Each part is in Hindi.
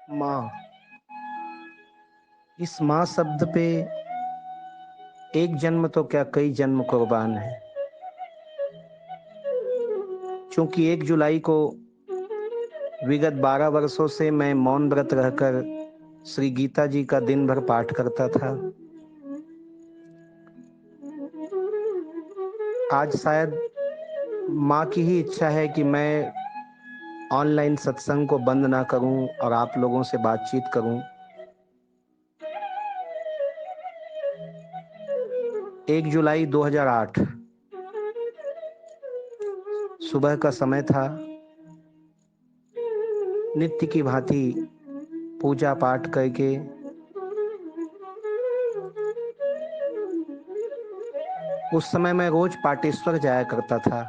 माँ। इस माँ शब्द पे एक जन्म तो क्या कई जन्म कुर्बान है। क्योंकि 1 जुलाई को विगत 12 वर्षों से मैं मौन व्रत रहकर श्री गीता जी का दिन भर पाठ करता था। आज शायद माँ की ही इच्छा है कि मैं ऑनलाइन सत्संग को बंद ना करूं और आप लोगों से बातचीत करूं। 1 जुलाई 2008 सुबह का समय था। नित्य की भांति पूजा पाठ करके उस समय मैं रोज पाटेश्वर जाया करता था।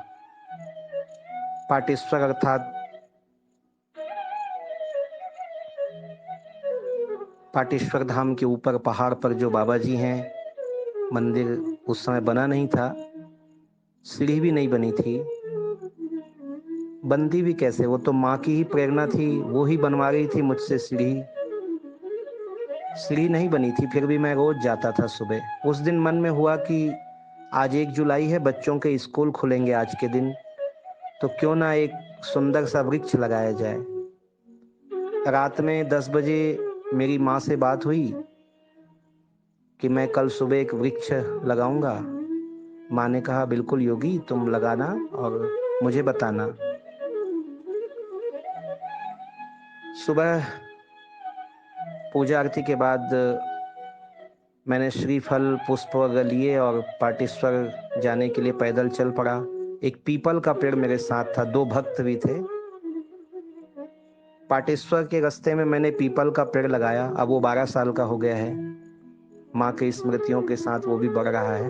पाटेश्वर अर्थात पाटेश्वर धाम के ऊपर पहाड़ पर जो बाबा जी हैं, मंदिर उस समय बना नहीं था, सीढ़ी भी नहीं बनी थी। बनती भी कैसे, वो तो माँ की ही प्रेरणा थी, वो ही बनवा रही थी मुझसे सीढ़ी। सीढ़ी नहीं बनी थी, फिर भी मैं रोज जाता था सुबह। उस दिन मन में हुआ कि आज 1 जुलाई है, बच्चों के स्कूल खुलेंगे आज के दिन, तो क्यों ना एक सुंदर सा वृक्ष लगाया जाए। रात में 10 बजे मेरी माँ से बात हुई कि मैं कल सुबह एक वृक्ष लगाऊंगा। माँ ने कहा बिल्कुल योगी, तुम लगाना और मुझे बताना। सुबह पूजा आरती के बाद मैंने श्रीफल पुष्प वगैरह लिए और पाटेश्वर जाने के लिए पैदल चल पड़ा। एक पीपल का पेड़ मेरे साथ था, 2 भक्त भी थे। पाटेश्वर के रास्ते में मैंने पीपल का पेड़ लगाया। अब वो 12 साल का हो गया है। माँ के स्मृतियों के साथ वो भी बढ़ रहा है।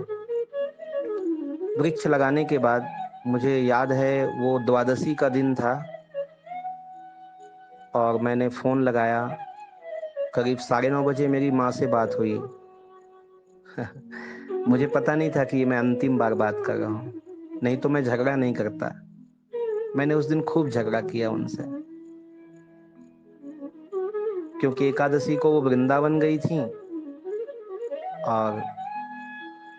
वृक्ष लगाने के बाद मुझे याद है वो द्वादशी का दिन था और मैंने फ़ोन लगाया। करीब 9:30 बजे मेरी माँ से बात हुई। मुझे पता नहीं था कि मैं अंतिम बार बात कर रहा हूँ, नहीं तो मैं झगड़ा नहीं करता। मैंने उस दिन खूब झगड़ा किया उनसे, क्योंकि एकादशी को वो वृंदावन गई थी और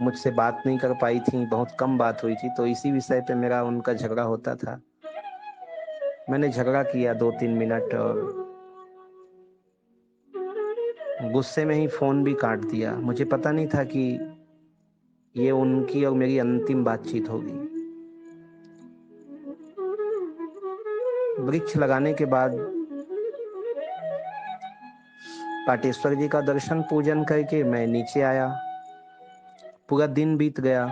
मुझसे बात नहीं कर पाई थी, बहुत कम बात हुई थी, तो इसी विषय पे मेरा उनका झगड़ा होता था। मैंने झगड़ा किया 2-3 मिनट और गुस्से में ही फ़ोन भी काट दिया। मुझे पता नहीं था कि ये उनकी और मेरी अंतिम बातचीत होगी। वृक्ष लगाने के बाद पाटेश्वर जी का दर्शन पूजन करके मैं नीचे आया। पूरा दिन बीत गया।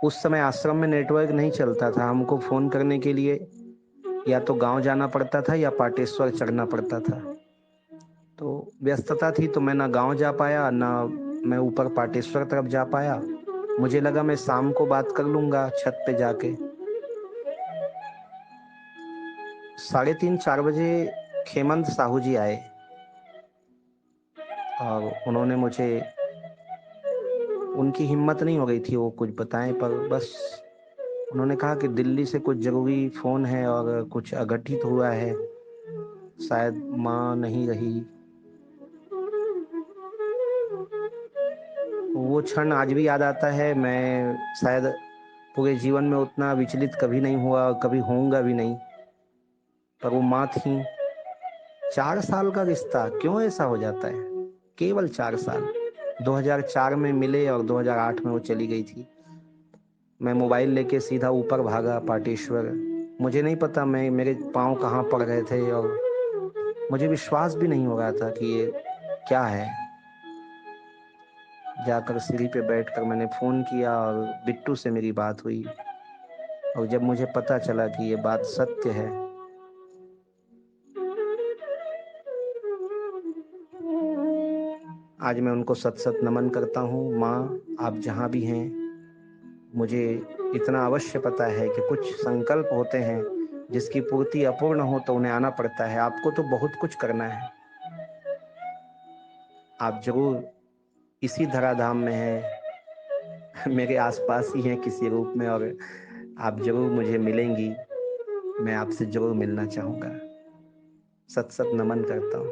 उस समय आश्रम में नेटवर्क नहीं चलता था। हमको फ़ोन करने के लिए या तो गांव जाना पड़ता था या पाटेश्वर चढ़ना पड़ता था। तो व्यस्तता थी, तो मैं ना गांव जा पाया ना मैं ऊपर पाटेश्वर तरफ जा पाया। मुझे लगा मैं शाम को बात कर लूंगा छत पे जाके। 3:30-4 बजे खेमंत साहू जी आए और उन्होंने मुझे, उनकी हिम्मत नहीं हो गई थी वो कुछ बताएं, पर बस उन्होंने कहा कि दिल्ली से कुछ ज़रूरी फ़ोन है और कुछ अघटित हुआ है, शायद माँ नहीं रही। वो क्षण आज भी याद आता है। मैं शायद पूरे जीवन में उतना विचलित कभी नहीं हुआ और कभी होऊंगा भी नहीं, पर वो माँ थी। 4 साल का रिश्ता क्यों ऐसा हो जाता है? केवल 4 साल। 2004 में मिले और 2008 में वो चली गई थी। मैं मोबाइल लेके सीधा ऊपर भागा पाटेश्वर। मुझे नहीं पता मैं मेरे पाँव कहाँ पड़ गए थे और मुझे विश्वास भी नहीं हो रहा था कि ये क्या है। जाकर सीढ़ी पे बैठकर मैंने फ़ोन किया और बिट्टू से मेरी बात हुई और जब मुझे पता चला कि ये बात सत्य है, आज मैं उनको सत सत नमन करता हूँ। माँ, आप जहाँ भी हैं, मुझे इतना अवश्य पता है कि कुछ संकल्प होते हैं जिसकी पूर्ति अपूर्ण हो तो उन्हें आना पड़ता है। आपको तो बहुत कुछ करना है। आप जरूर इसी धराधाम में हैं, मेरे आसपास ही हैं किसी रूप में, और आप जरूर मुझे मिलेंगी। मैं आपसे जरूर मिलना चाहूँगा। सत सत नमन करता हूँ।